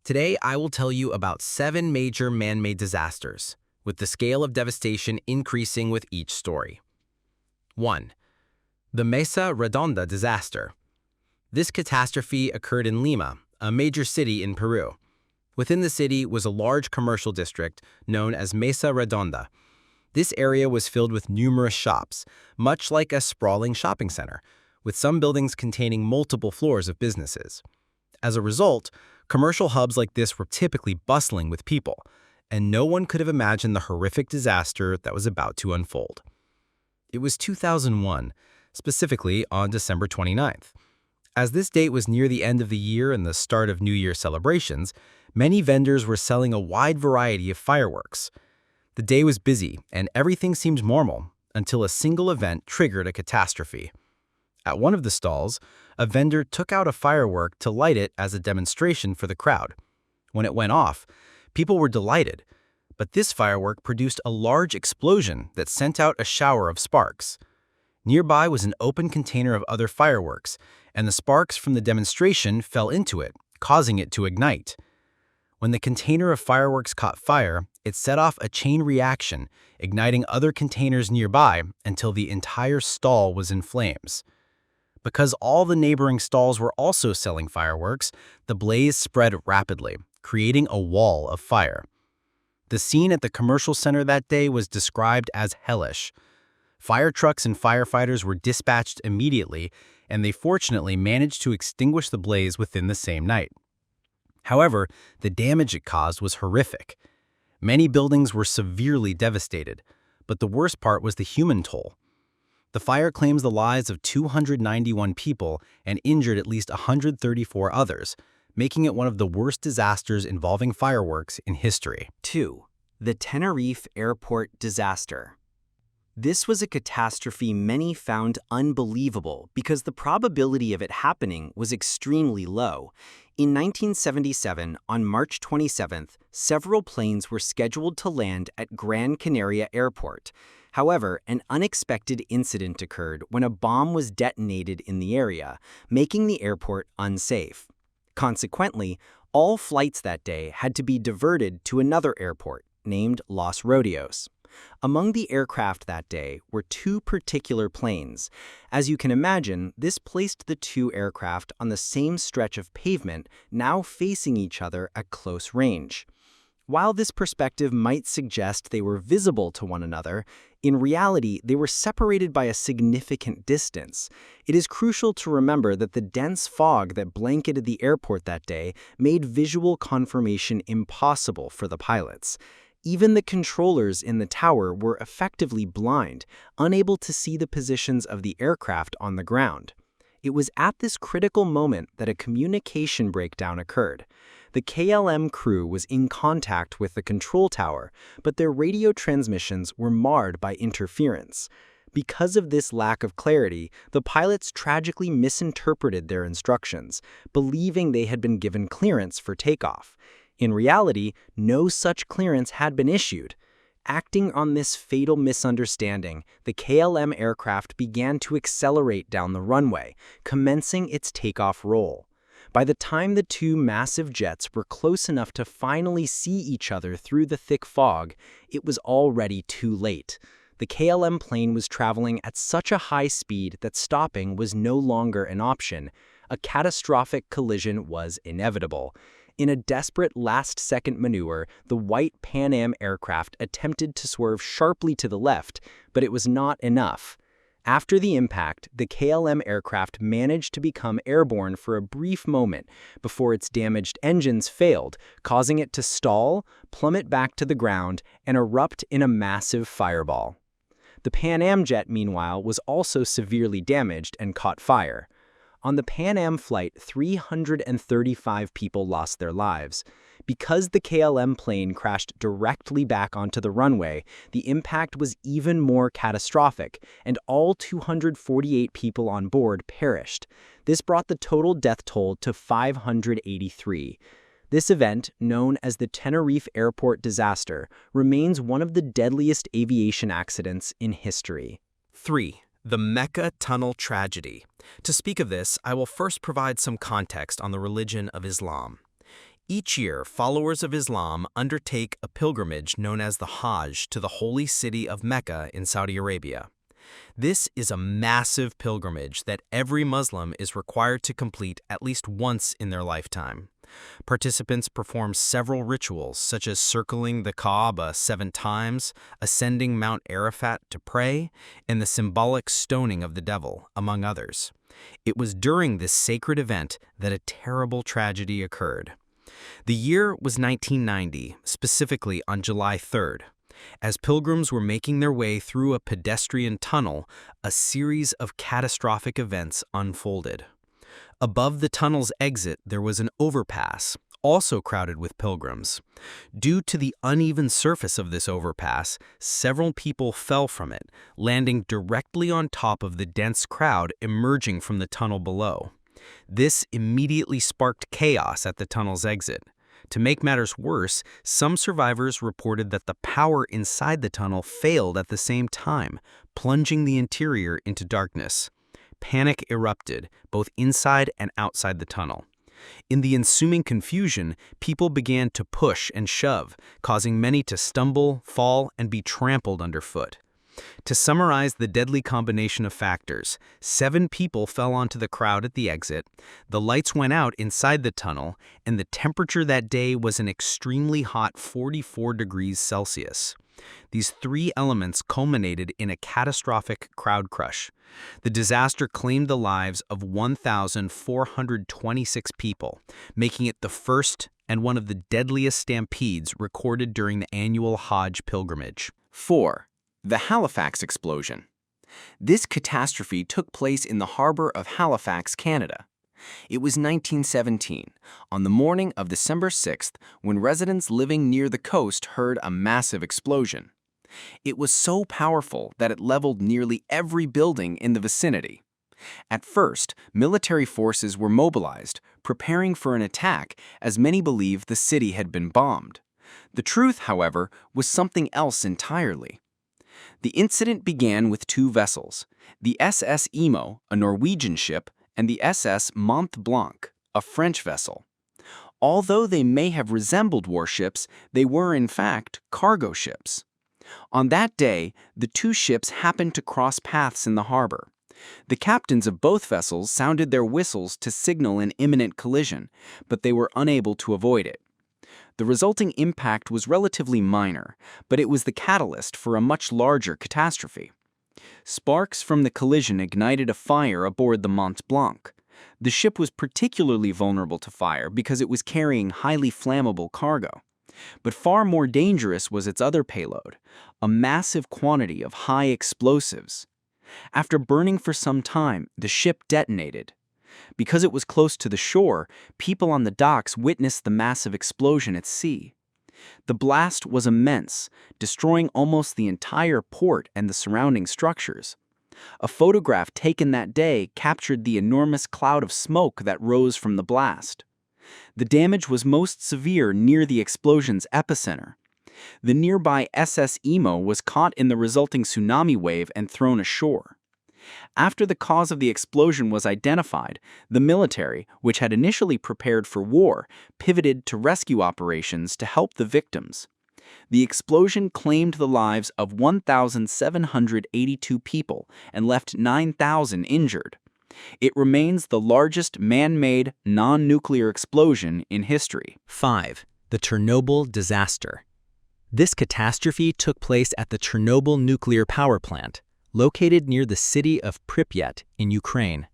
Today, I will tell you about 7 major man-made disasters, with the scale of devastation increasing with each story. 1. The Mesa Redonda disaster. This catastrophe occurred in Lima, a major city in Peru. Within the city was a large commercial district known as Mesa Redonda. This area was filled with numerous shops, much like a sprawling shopping center, with some buildings containing multiple floors of businesses. As a result, commercial hubs like this were typically bustling with people, and no one could have imagined the horrific disaster that was about to unfold. It was 2001, specifically on December 29th. As this date was near the end of the year and the start of New Year celebrations, many vendors were selling a wide variety of fireworks. The day was busy, and everything seemed normal until a single event triggered a catastrophe. At one of the stalls, a vendor took out a firework to light it as a demonstration for the crowd. When it went off, people were delighted, but this firework produced a large explosion that sent out a shower of sparks. Nearby was an open container of other fireworks, and the sparks from the demonstration fell into it, causing it to ignite. When the container of fireworks caught fire, it set off a chain reaction, igniting other containers nearby until the entire stall was in flames. Because all the neighboring stalls were also selling fireworks, the blaze spread rapidly, creating a wall of fire. The scene at the commercial center that day was described as hellish. Fire trucks and firefighters were dispatched immediately, and they fortunately managed to extinguish the blaze within the same night. However, the damage it caused was horrific. Many buildings were severely devastated, but the worst part was the human toll. The fire claims the lives of 291 people and injured at least 134 others, making it one of the worst disasters involving fireworks in history. 2. The Tenerife Airport disaster. This was a catastrophe many found unbelievable because the probability of it happening was extremely low. In 1977, on March 27th, several planes were scheduled to land at Gran Canaria Airport. However, an unexpected incident occurred when a bomb was detonated in the area, making the airport unsafe. Consequently, all flights that day had to be diverted to another airport, named Los Rodeos. Among the aircraft that day were 2 particular planes. As you can imagine, this placed the 2 aircraft on the same stretch of pavement, now facing each other at close range. While this perspective might suggest they were visible to one another, in reality they were separated by a significant distance. It is crucial to remember that the dense fog that blanketed the airport that day made visual confirmation impossible for the pilots. Even the controllers in the tower were effectively blind, unable to see the positions of the aircraft on the ground. It was at this critical moment that a communication breakdown occurred. The KLM crew was in contact with the control tower, but their radio transmissions were marred by interference. Because of this lack of clarity, the pilots tragically misinterpreted their instructions, believing they had been given clearance for takeoff. In reality, no such clearance had been issued. Acting on this fatal misunderstanding, the KLM aircraft began to accelerate down the runway, commencing its takeoff roll. By the time the 2 massive jets were close enough to finally see each other through the thick fog, it was already too late. The KLM plane was traveling at such a high speed that stopping was no longer an option. A catastrophic collision was inevitable. In a desperate last-second maneuver, the white Pan Am aircraft attempted to swerve sharply to the left, but it was not enough. After the impact, the KLM aircraft managed to become airborne for a brief moment before its damaged engines failed, causing it to stall, plummet back to the ground, and erupt in a massive fireball. The Pan Am jet, meanwhile, was also severely damaged and caught fire. On the Pan Am flight, 335 people lost their lives. Because the KLM plane crashed directly back onto the runway, the impact was even more catastrophic, and all 248 people on board perished. This brought the total death toll to 583. This event, known as the Tenerife Airport disaster, remains one of the deadliest aviation accidents in history. 3. The Mecca Tunnel Tragedy. To speak of this, I will first provide some context on the religion of Islam. Each year, followers of Islam undertake a pilgrimage known as the Hajj to the holy city of Mecca in Saudi Arabia. This is a massive pilgrimage that every Muslim is required to complete at least once in their lifetime. Participants perform several rituals, such as circling the Kaaba 7 times, ascending Mount Arafat to pray, and the symbolic stoning of the devil, among others. It was during this sacred event that a terrible tragedy occurred. The year was 1990, specifically on July 3rd. As pilgrims were making their way through a pedestrian tunnel, a series of catastrophic events unfolded. Above the tunnel's exit, there was an overpass, also crowded with pilgrims. Due to the uneven surface of this overpass, several people fell from it, landing directly on top of the dense crowd emerging from the tunnel below. This immediately sparked chaos at the tunnel's exit. To make matters worse, some survivors reported that the power inside the tunnel failed at the same time, plunging the interior into darkness. Panic erupted, both inside and outside the tunnel. In the ensuing confusion, people began to push and shove, causing many to stumble, fall, and be trampled underfoot. To summarize the deadly combination of factors, 7 people fell onto the crowd at the exit, the lights went out inside the tunnel, and the temperature that day was an extremely hot 44 degrees Celsius. These 3 elements culminated in a catastrophic crowd crush. The disaster claimed the lives of 1,426 people, making it the first and one of the deadliest stampedes recorded during the annual Hajj pilgrimage. 4. The Halifax explosion. This catastrophe took place in the harbor of Halifax, Canada. It was 1917, on the morning of December 6th, when residents living near the coast heard a massive explosion. It was so powerful that it leveled nearly every building in the vicinity. At first, military forces were mobilized, preparing for an attack, as many believed the city had been bombed. The truth, however, was something else entirely. The incident began with 2 vessels, the SS Imo, a Norwegian ship, and the SS Mont Blanc, a French vessel. Although they may have resembled warships, they were in fact cargo ships. On that day, the 2 ships happened to cross paths in the harbor. The captains of both vessels sounded their whistles to signal an imminent collision, but they were unable to avoid it. The resulting impact was relatively minor, but it was the catalyst for a much larger catastrophe. Sparks from the collision ignited a fire aboard the Mont Blanc. The ship was particularly vulnerable to fire because it was carrying highly flammable cargo. But far more dangerous was its other payload, a massive quantity of high explosives. After burning for some time, the ship detonated. Because it was close to the shore, people on the docks witnessed the massive explosion at sea. The blast was immense, destroying almost the entire port and the surrounding structures. A photograph taken that day captured the enormous cloud of smoke that rose from the blast. The damage was most severe near the explosion's epicenter. The nearby SS Imo was caught in the resulting tsunami wave and thrown ashore. After the cause of the explosion was identified, the military, which had initially prepared for war, pivoted to rescue operations to help the victims. The explosion claimed the lives of 1,782 people and left 9,000 injured. It remains the largest man-made, non-nuclear explosion in history. 5. The Chernobyl disaster. This catastrophe took place at the Chernobyl nuclear power plant, located near the city of Pripyat in Ukraine.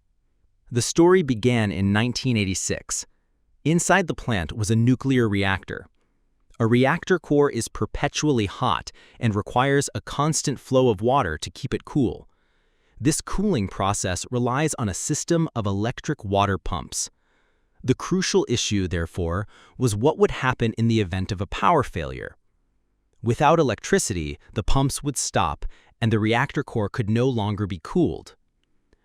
The story began in 1986. Inside the plant was a nuclear reactor. A reactor core is perpetually hot and requires a constant flow of water to keep it cool. This cooling process relies on a system of electric water pumps. The crucial issue, therefore, was what would happen in the event of a power failure. Without electricity, the pumps would stop and the reactor core could no longer be cooled.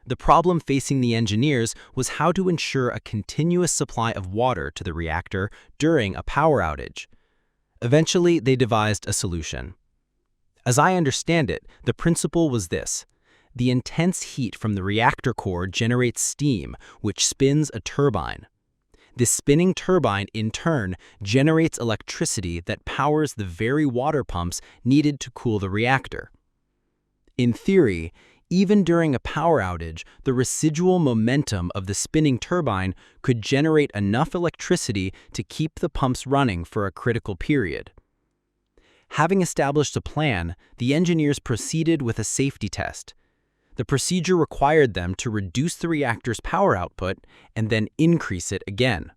The problem facing the engineers was how to ensure a continuous supply of water to the reactor during a power outage. Eventually, they devised a solution. As I understand it, the principle was this: the intense heat from the reactor core generates steam, which spins a turbine. This spinning turbine, in turn, generates electricity that powers the very water pumps needed to cool the reactor. In theory, even during a power outage, the residual momentum of the spinning turbine could generate enough electricity to keep the pumps running for a critical period. Having established a plan, the engineers proceeded with a safety test. The procedure required them to reduce the reactor's power output and then increase it again.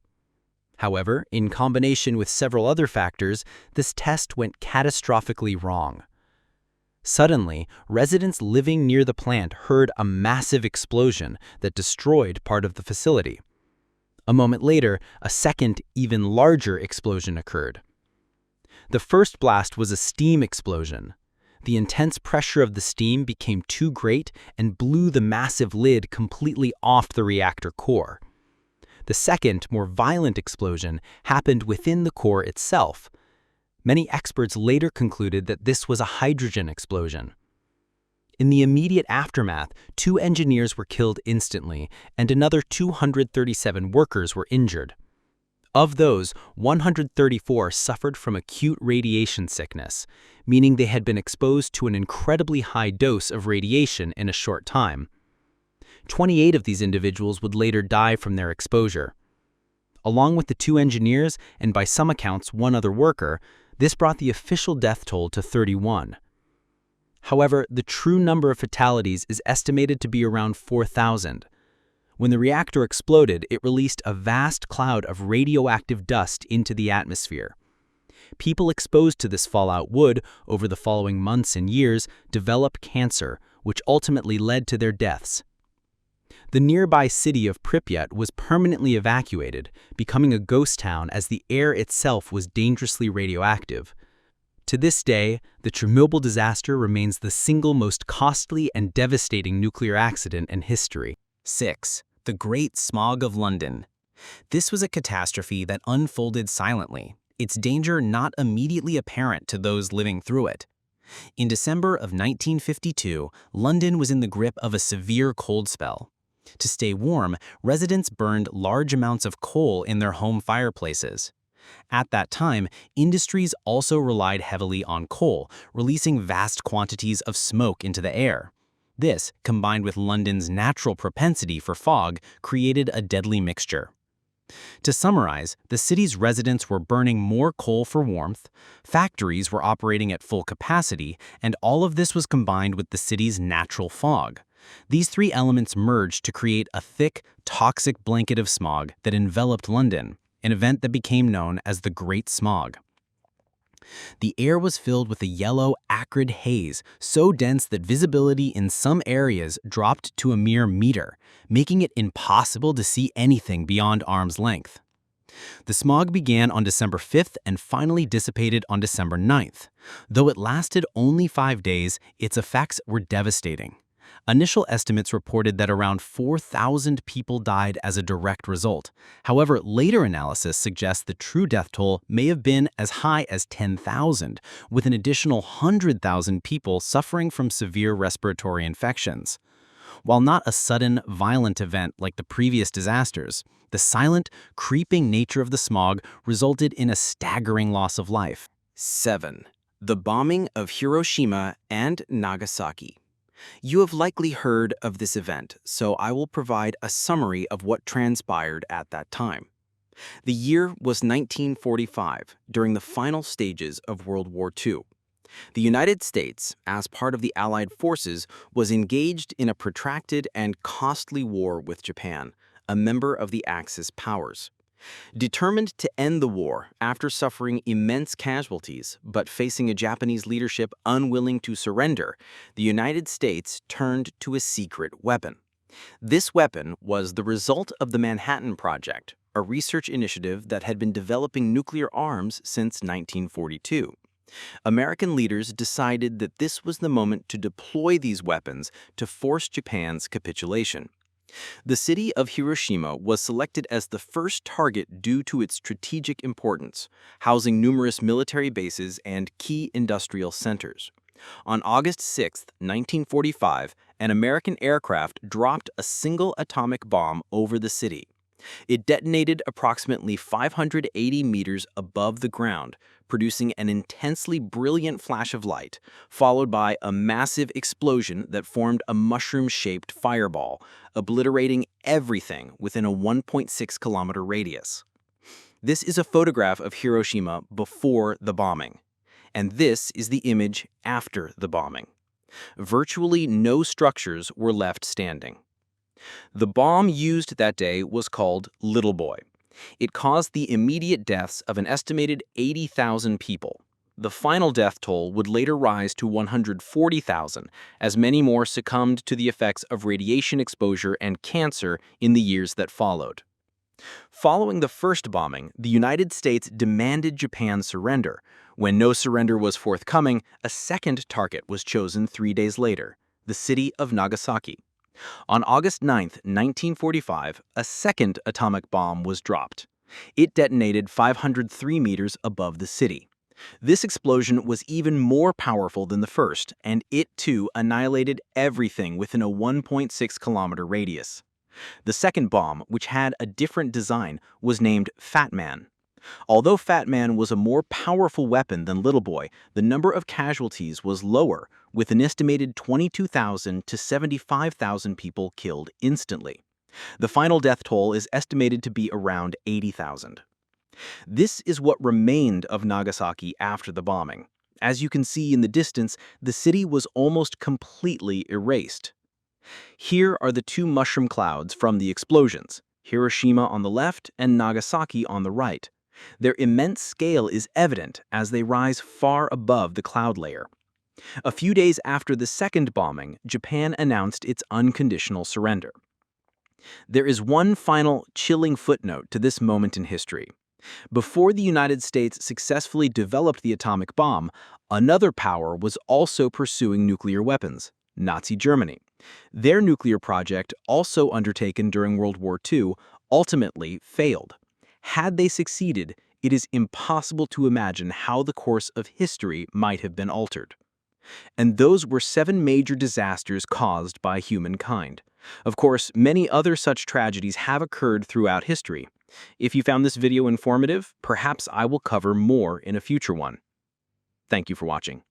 However, in combination with several other factors, this test went catastrophically wrong. Suddenly, residents living near the plant heard a massive explosion that destroyed part of the facility. A moment later, a second, even larger explosion occurred. The first blast was a steam explosion. The intense pressure of the steam became too great and blew the massive lid completely off the reactor core. The second, more violent explosion happened within the core itself. Many experts later concluded that this was a hydrogen explosion. In the immediate aftermath, 2 engineers were killed instantly, and another 237 workers were injured. Of those, 134 suffered from acute radiation sickness, meaning they had been exposed to an incredibly high dose of radiation in a short time. 28 of these individuals would later die from their exposure. Along with the 2 engineers, and by some accounts 1 other worker, this brought the official death toll to 31. However, the true number of fatalities is estimated to be around 4,000. When the reactor exploded, it released a vast cloud of radioactive dust into the atmosphere. People exposed to this fallout would, over the following months and years, develop cancer, which ultimately led to their deaths. The nearby city of Pripyat was permanently evacuated, becoming a ghost town as the air itself was dangerously radioactive. To this day, the Chernobyl disaster remains the single most costly and devastating nuclear accident in history. 6. The Great Smog of London. This was a catastrophe that unfolded silently, its danger not immediately apparent to those living through it. In December of 1952, London was in the grip of a severe cold spell. To stay warm, residents burned large amounts of coal in their home fireplaces. At that time, industries also relied heavily on coal, releasing vast quantities of smoke into the air. This, combined with London's natural propensity for fog, created a deadly mixture. To summarize, the city's residents were burning more coal for warmth, factories were operating at full capacity, and all of this was combined with the city's natural fog. These 3 elements merged to create a thick, toxic blanket of smog that enveloped London, an event that became known as the Great Smog. The air was filled with a yellow, acrid haze, so dense that visibility in some areas dropped to a mere meter, making it impossible to see anything beyond arm's length. The smog began on December 5th and finally dissipated on December 9th. Though it lasted only 5 days, its effects were devastating. Initial estimates reported that around 4,000 people died as a direct result. However, later analysis suggests the true death toll may have been as high as 10,000, with an additional 100,000 people suffering from severe respiratory infections. While not a sudden, violent event like the previous disasters, the silent, creeping nature of the smog resulted in a staggering loss of life. 7. The bombing of Hiroshima and Nagasaki. You have likely heard of this event, so I will provide a summary of what transpired at that time. The year was 1945, during the final stages of World War II. The United States, as part of the Allied forces, was engaged in a protracted and costly war with Japan, a member of the Axis powers. Determined to end the war after suffering immense casualties, but facing a Japanese leadership unwilling to surrender, the United States turned to a secret weapon. This weapon was the result of the Manhattan Project, a research initiative that had been developing nuclear arms since 1942. American leaders decided that this was the moment to deploy these weapons to force Japan's capitulation. The city of Hiroshima was selected as the first target due to its strategic importance, housing numerous military bases and key industrial centers. On August 6, 1945, an American aircraft dropped a single atomic bomb over the city. It detonated approximately 580 meters above the ground, producing an intensely brilliant flash of light, followed by a massive explosion that formed a mushroom-shaped fireball, obliterating everything within a 1.6-kilometer radius. This is a photograph of Hiroshima before the bombing, and this is the image after the bombing. Virtually no structures were left standing. The bomb used that day was called Little Boy. It caused the immediate deaths of an estimated 80,000 people. The final death toll would later rise to 140,000, as many more succumbed to the effects of radiation exposure and cancer in the years that followed. Following the first bombing, the United States demanded Japan surrender. When no surrender was forthcoming, a second target was chosen 3 days later, the city of Nagasaki. On August 9, 1945, a second atomic bomb was dropped. It detonated 503 meters above the city. This explosion was even more powerful than the first, and it too annihilated everything within a 1.6-kilometer radius. The second bomb, which had a different design, was named Fat Man. Although Fat Man was a more powerful weapon than Little Boy, the number of casualties was lower, with an estimated 22,000 to 75,000 people killed instantly. The final death toll is estimated to be around 80,000. This is what remained of Nagasaki after the bombing. As you can see in the distance, the city was almost completely erased. Here are the two mushroom clouds from the explosions, Hiroshima on the left and Nagasaki on the right. Their immense scale is evident as they rise far above the cloud layer. A few days after the second bombing, Japan announced its unconditional surrender. There is one final chilling footnote to this moment in history. Before the United States successfully developed the atomic bomb, another power was also pursuing nuclear weapons, Nazi Germany. Their nuclear project, also undertaken during World War II, ultimately failed. Had they succeeded, it is impossible to imagine how the course of history might have been altered. And those were 7 major disasters caused by humankind. Of course, many other such tragedies have occurred throughout history. If you found this video informative, perhaps I will cover more in a future one. Thank you for watching.